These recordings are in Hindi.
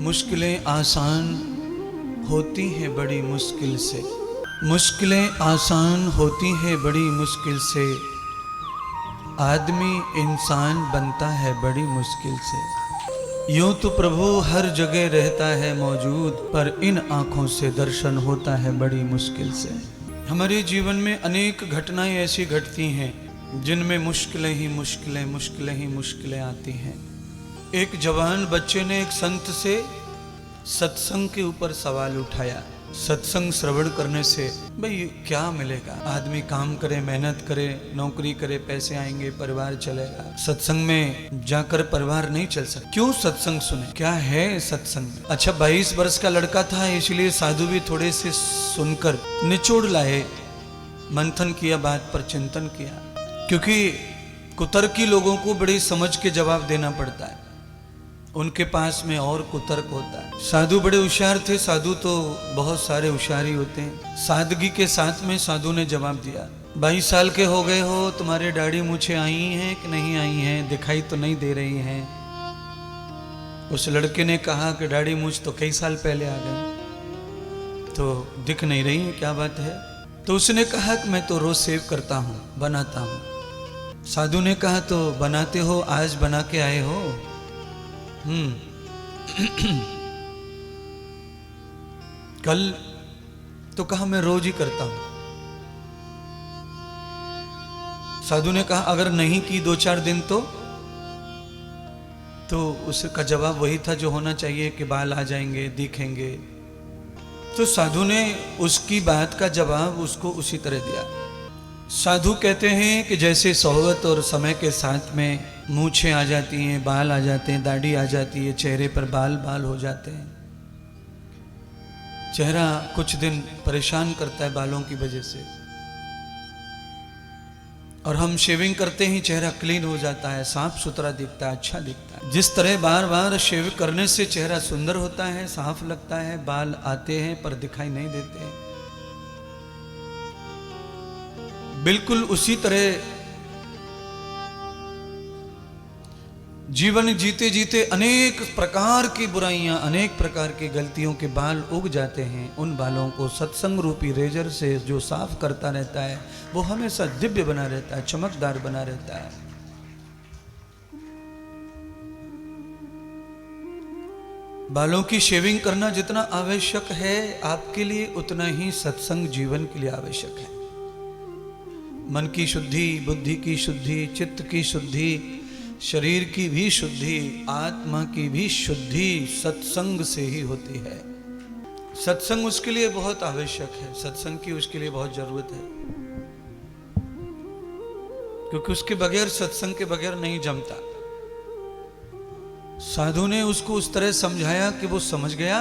मुश्किलें आसान होती हैं बड़ी मुश्किल से, मुश्किलें आसान होती हैं बड़ी मुश्किल से, आदमी इंसान बनता है बड़ी मुश्किल से। यूं तो प्रभु हर जगह रहता है मौजूद, पर इन आँखों से दर्शन होता है बड़ी मुश्किल से। हमारे जीवन में अनेक घटनाएं ऐसी घटती हैं जिनमें मुश्किलें ही मुश्किलें, मुश्किलें ही मुश्किलें आती हैं। एक जवान बच्चे ने एक संत से सत्संग के ऊपर सवाल उठाया। सत्संग श्रवण करने से भाई क्या मिलेगा? आदमी काम करे, मेहनत करे, नौकरी करे, पैसे आएंगे, परिवार चलेगा। सत्संग में जाकर परिवार नहीं चल सकता। क्यों सत्संग सुने? क्या है सत्संग में? अच्छा 22 वर्ष का लड़का था, इसलिए साधु भी थोड़े से सुनकर निचोड़ लाए, मंथन किया, बात पर चिंतन किया। क्योंकि कुतर्की लोगों को बड़ी समझ के जवाब देना पड़ता है, उनके पास में और कुतर्क होता है। साधु बड़े होशियार थे, साधु तो बहुत सारे होशियारी होते हैं। सादगी के साथ में साधु ने जवाब दिया, 22 साल के हो गए हो, तुम्हारे दाढ़ी मूछें आई हैं कि नहीं आई हैं? दिखाई तो नहीं दे रही हैं। उस लड़के ने कहा कि दाढ़ी मूछ तो कई साल पहले आ गए, तो दिख नहीं रही है, क्या बात है? तो उसने कहा कि मैं तो रोज सेव करता हूँ, बनाता हूँ। साधु ने कहा तो बनाते हो, आज बना के आए हो? कल तो कहा मैं रोज ही करता हूं। साधु ने कहा अगर नहीं की 2-4 दिन तो उसका जवाब वही था जो होना चाहिए कि बाल आ जाएंगे, दिखेंगे। तो साधु ने उसकी बात का जवाब उसको उसी तरह दिया। साधु कहते हैं कि जैसे सोहबत और समय के साथ में मूछें आ जाती हैं, बाल आ जाते हैं, दाढ़ी आ जाती है, चेहरे पर बाल बाल हो जाते हैं। चेहरा कुछ दिन परेशान करता है बालों की वजह से, और हम शेविंग करते ही चेहरा क्लीन हो जाता है, साफ सुथरा दिखता है, अच्छा दिखता है। जिस तरह बार बार शेव करने से चेहरा सुंदर होता है, साफ लगता है, बाल आते हैं पर दिखाई नहीं देते हैं, बिल्कुल उसी तरह जीवन जीते जीते अनेक प्रकार की बुराइयां, अनेक प्रकार की गलतियों के बाल उग जाते हैं। उन बालों को सत्संग रूपी रेजर से जो साफ करता रहता है, वो हमेशा दिव्य बना रहता है, चमकदार बना रहता है। बालों की शेविंग करना जितना आवश्यक है आपके लिए, उतना ही सत्संग जीवन के लिए आवश्यक है। मन की शुद्धि, बुद्धि की शुद्धि, चित्त की शुद्धि, शरीर की भी शुद्धि, आत्मा की भी शुद्धि सत्संग से ही होती है। सत्संग उसके लिए बहुत आवश्यक है, सत्संग की उसके लिए बहुत जरूरत है, क्योंकि उसके बगैर, सत्संग के बगैर नहीं जमता। साधु ने उसको उस तरह समझाया कि वो समझ गया,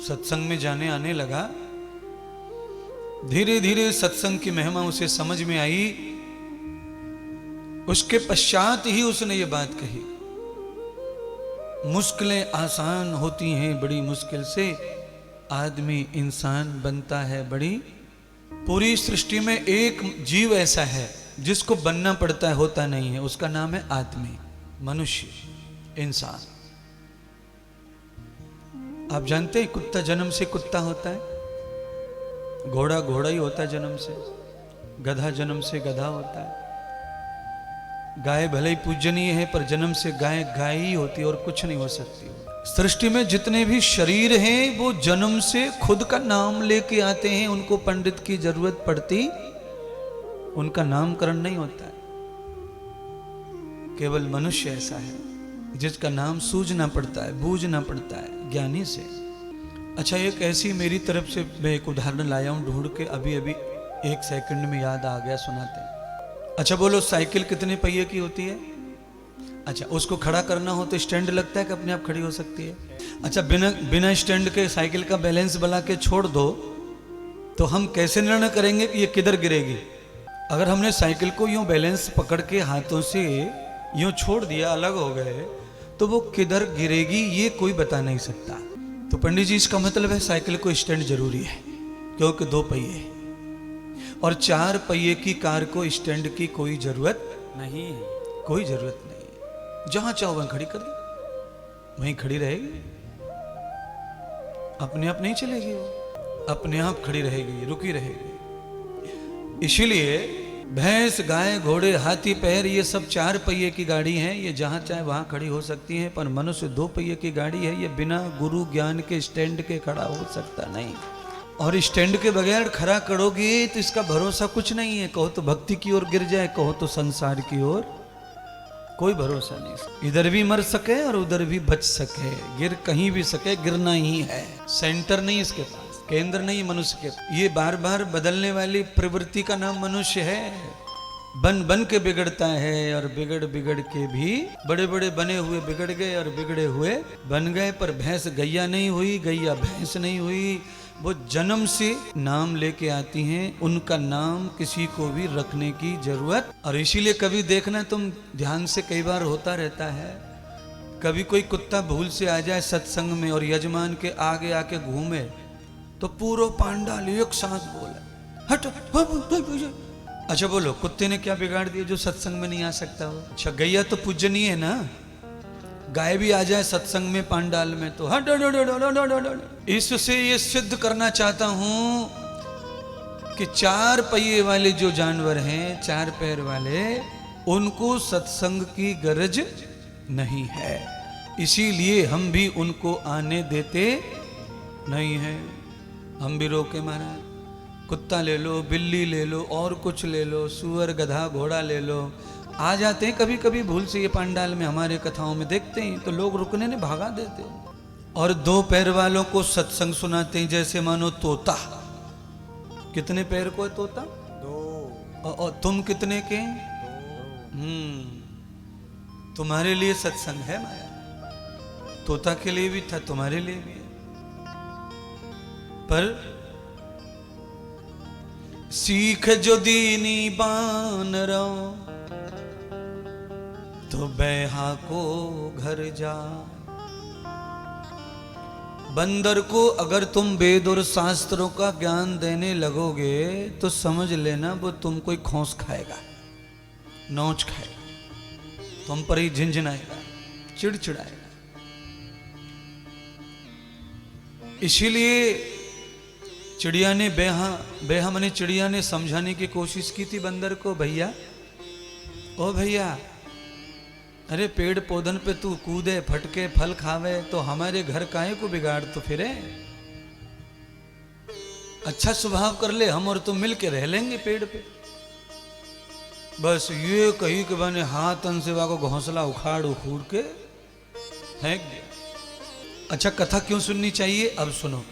सत्संग में जाने आने लगा। धीरे धीरे सत्संग की महिमा उसे समझ में आई। उसके पश्चात ही उसने ये बात कही, मुश्किलें आसान होती हैं बड़ी मुश्किल से, आदमी इंसान बनता है बड़ी। पूरी सृष्टि में एक जीव ऐसा है जिसको बनना पड़ता है, होता नहीं है, उसका नाम है आदमी, मनुष्य, इंसान। आप जानते हैं कुत्ता जन्म से कुत्ता होता है, घोड़ा घोड़ा ही होता है जन्म से, गधा जन्म से गधा होता है, गाय भले ही पूजनीय है पर जन्म से गाय गाय ही होती है और कुछ नहीं हो सकती। सृष्टि में जितने भी शरीर हैं वो जन्म से खुद का नाम लेके आते हैं, उनको पंडित की जरूरत पड़ती, उनका नामकरण नहीं होता है। केवल मनुष्य ऐसा है जिसका नाम सूझना पड़ता है, बूझना पड़ता है ज्ञानी से। अच्छा, एक ऐसी मेरी तरफ से मैं एक उदाहरण लाया हूं ढूंढ के, अभी अभी 1 सेकंड में याद आ गया, सुनाते हैं। अच्छा बोलो, साइकिल कितने पहिए की होती है? अच्छा, उसको खड़ा करना हो तो स्टैंड लगता है कि अपने आप खड़ी हो सकती है? अच्छा, बिना स्टैंड के साइकिल का बैलेंस बना के छोड़ दो तो हम कैसे निर्णय करेंगे कि ये किधर गिरेगी? अगर हमने साइकिल को यूं बैलेंस पकड़ के हाथों से यूं छोड़ दिया, अलग हो गए, तो वो किधर गिरेगी ये कोई बता नहीं सकता। तो पंडित जी, इसका मतलब है साइकिल को स्टैंड जरूरी है, क्योंकि 2 पहिए, और 4 पहिए की कार को स्टैंड की कोई जरूरत नहीं है, कोई जरूरत नहीं। जहां चाहो वहां खड़ी कर दी। वहीं खड़ी रहेगी, अपने आप नहीं चलेगी, वो अपने आप खड़ी रहेगी, रुकी रहेगी। इसीलिए भैंस, गाय, घोड़े, हाथी, पैर, ये सब 4 पहिए की गाड़ी हैं, ये जहां चाहे वहां खड़ी हो सकती हैं, पर मनुष्य 2 पहिए की गाड़ी है, ये बिना गुरु ज्ञान के स्टैंड के खड़ा हो सकता नहीं। और स्टैंड के बगैर खड़ा करोगे तो इसका भरोसा कुछ नहीं है, कहो तो भक्ति की ओर गिर जाए, कहो तो संसार की ओर, कोई भरोसा नहीं। इधर भी मर सके और उधर भी बच सके, गिर कहीं भी सके, गिरना ही है। सेंटर नहीं इसके पास, केंद्र नहीं मनुष्य के। ये बार बार बदलने वाली प्रवृत्ति का नाम मनुष्य है। बन बन के बिगड़ता है और बिगड़ बिगड़ के भी बड़े बड़े बने हुए बिगड़ गए और बिगड़े हुए बन गए। पर भैंस गैया नहीं हुई, गैया भैंस नहीं हुई, वो जन्म से नाम लेके आती हैं, उनका नाम किसी को भी रखने की जरूरत। और इसीलिए कभी देखना तुम ध्यान से, कई बार होता रहता है, कभी कोई कुत्ता भूल से आ जाए सत्संग में और यजमान के आगे आके घूमे तो पूरा पांडाल एक साथ बोले हट। अच्छा बोलो, कुत्ते ने क्या बिगाड़ दिया जो सत्संग में नहीं आ सकता हो? अच्छा गैया तो पूजनीय है ना, गाय भी आ जाए सत्संग में पांडाल में तो हट। इससे ये सिद्ध करना चाहता हूं कि 4 पहिए वाले जो जानवर हैं, 4 पैर वाले, उनको सत्संग की गरज नहीं है, इसीलिए हम भी उनको आने देते नहीं है। हम भी रोके महाराज, कुत्ता ले लो, बिल्ली ले लो, और कुछ ले लो, सुअर, गधा, घोड़ा ले लो, आ जाते हैं कभी कभी भूल से ये पांडाल में, हमारे कथाओं में देखते हैं तो लोग रुकने ने भागा देते हैं। और 2 पैर वालों को सत्संग सुनाते हैं, जैसे मानो तोता। कितने पैर को है तोता? 2। और तुम कितने के? 2। तुम्हारे लिए सत्संग है माया, तोता के लिए भी था, तुम्हारे लिए भी है। पर सीख जो दीनी बान रहो तो बैहा को घर जा। बंदर को अगर तुम वेद और शास्त्रों का ज्ञान देने लगोगे तो समझ लेना वो तुमको ही खोस खाएगा, नोच खाएगा, तुम पर ही झिंझनाएगा, चिड़चिड़ाएगा। इसीलिए चिड़िया ने बेहा माने चिड़िया ने समझाने की कोशिश की थी बंदर को, भैया ओ भैया, अरे पेड़ पौधन पे तू कूदे, फटके, फल खावे तो हमारे घर काहे को बिगाड़ तो फिरे। अच्छा स्वभाव कर ले, हम और तुम मिल के रह लेंगे पेड़ पे। बस ये कही कि मैंने हाथ अनसेवा को घोंसला उखाड़ के फेंक दिया। अच्छा कथा क्यों सुननी चाहिए? अब सुनो,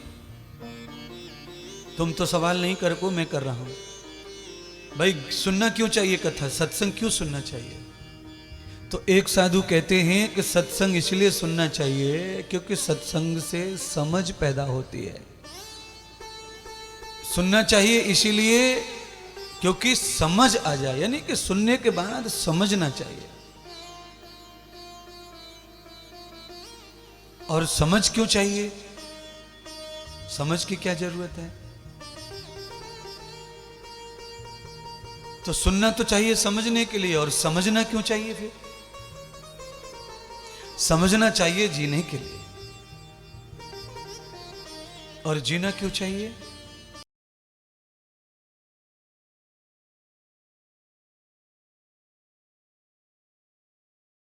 तुम तो सवाल नहीं कर को, मैं कर रहा हूं भाई। सुनना क्यों चाहिए कथा, सत्संग क्यों सुनना चाहिए? तो एक साधु कहते हैं कि सत्संग इसलिए सुनना चाहिए क्योंकि सत्संग से समझ पैदा होती है। सुनना चाहिए इसीलिए क्योंकि समझ आ जाए, यानी कि सुनने के बाद समझना चाहिए। और समझ क्यों चाहिए? समझ की क्या जरूरत है? तो सुनना तो चाहिए समझने के लिए, और समझना क्यों चाहिए? फिर समझना चाहिए जीने के लिए, और जीना क्यों चाहिए?